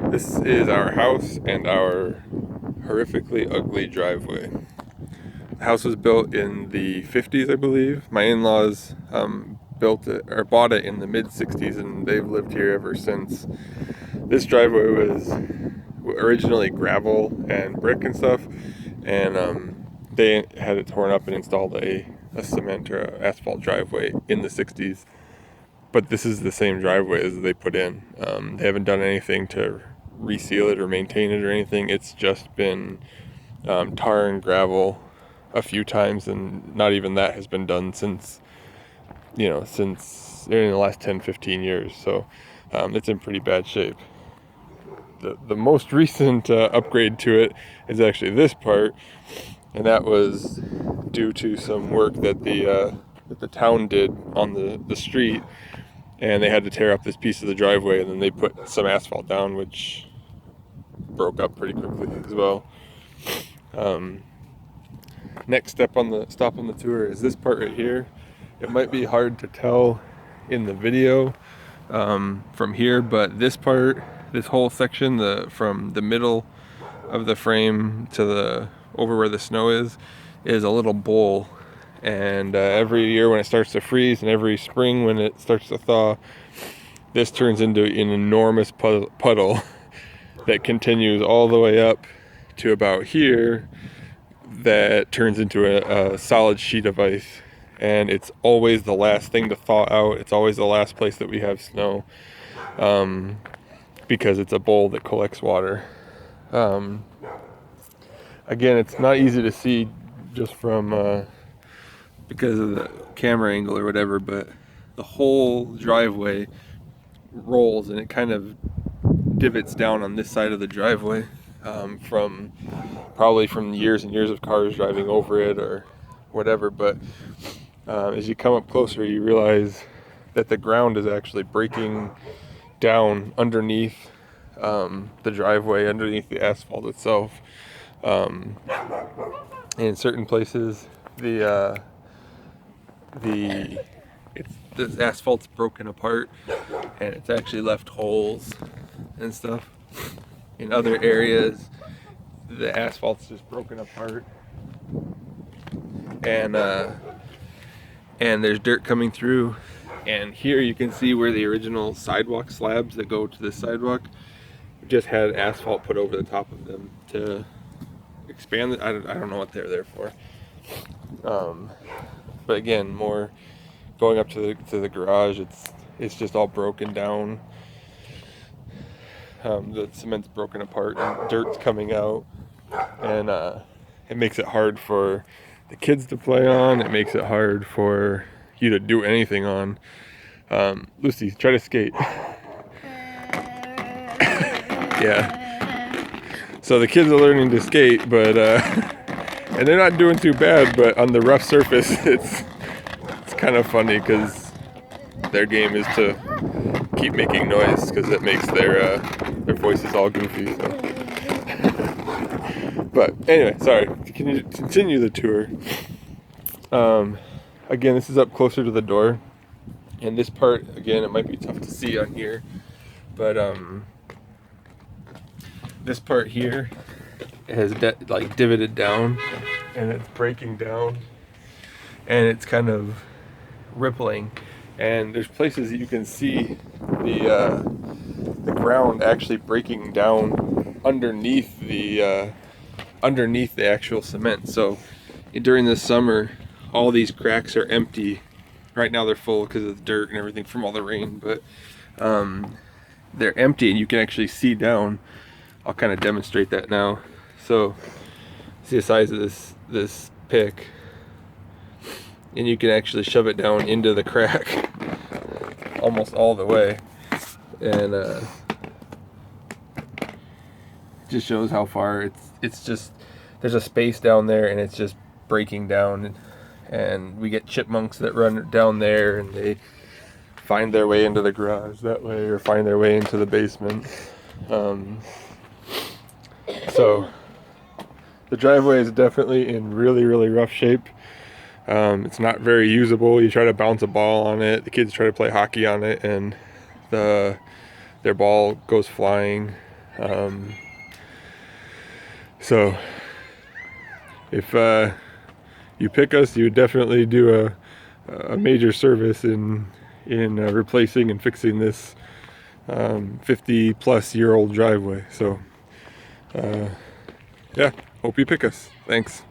This is our house and our horrifically ugly driveway. The house was built in the 50s, I believe. My in-laws built it or bought it in the mid 60s, and they've lived here ever since. This driveway was originally gravel and brick and stuff, and they had it torn up and installed a cement or a asphalt driveway in the 60s. But this is the same driveway as they put in. They haven't done anything to reseal it or maintain it or anything. It's just been tar and gravel a few times, and not even that has been done since in the last 10-15 years. So it's in pretty bad shape. The most recent upgrade to it is actually this part, and that was due to some work that the town did on the street, and they had to tear up this piece of the driveway, and then they put some asphalt down, which broke up pretty quickly as well. Next stop on the tour is this part right here. It might be hard to tell in the video from here, but this whole section, from the middle of the frame to over where the snow is a little bowl. And every year when it starts to freeze, and every spring when it starts to thaw, this turns into an enormous puddle that continues all the way up to about here, that turns into a solid sheet of ice. And it's always the last thing to thaw out. It's always the last place that we have snow, because it's a bowl that collects water. Again, it's not easy to see just from because of the camera angle or whatever, but the whole driveway rolls, and it kind of divots down on this side of the driveway, probably from years and years of cars driving over it or whatever. But as you come up closer, you realize that the ground is actually breaking down underneath the driveway, underneath the asphalt itself. In certain places, the asphalt's broken apart, and it's actually left holes and stuff. In other areas, the asphalt's just broken apart, and there's dirt coming through. And here you can see where the original sidewalk slabs that go to the sidewalk just had asphalt put over the top of them to expand it. I don't know what they're there for. But again, more going up to the garage, it's just all broken down. The cement's broken apart and dirt's coming out, and it makes it hard for the kids to play on. It makes it hard for you to do anything on. Lucy, try to skate. Yeah. So the kids are learning to skate, but and they're not doing too bad. But on the rough surface, it's kind of funny because their game is to keep making noise because it makes their voices all goofy. So. But anyway, sorry. Can you continue the tour? Again, this is up closer to the door, and this part, again, it might be tough to see on here, but this part here has divoted down, and it's breaking down, and it's kind of rippling, and there's places that you can see the ground actually breaking down underneath the actual cement. So during the summer, all these cracks are empty. Right now they're full because of the dirt and everything from all the rain, but they're empty, and you can actually see down. I'll kind of demonstrate that now. So see the size of this pick, and you can actually shove it down into the crack almost all the way, and just shows how far it's just, there's a space down there, and it's just breaking down, and we get chipmunks that run down there, and they find their way into the garage that way, or find their way into the basement. So the driveway is definitely in really, really rough shape. It's not very usable. You try to bounce a ball on it, the kids try to play hockey on it, and their ball goes flying. So if you pick us, you would definitely do a major service in replacing and fixing this 50-plus-year-old driveway. So yeah, hope you pick us. Thanks.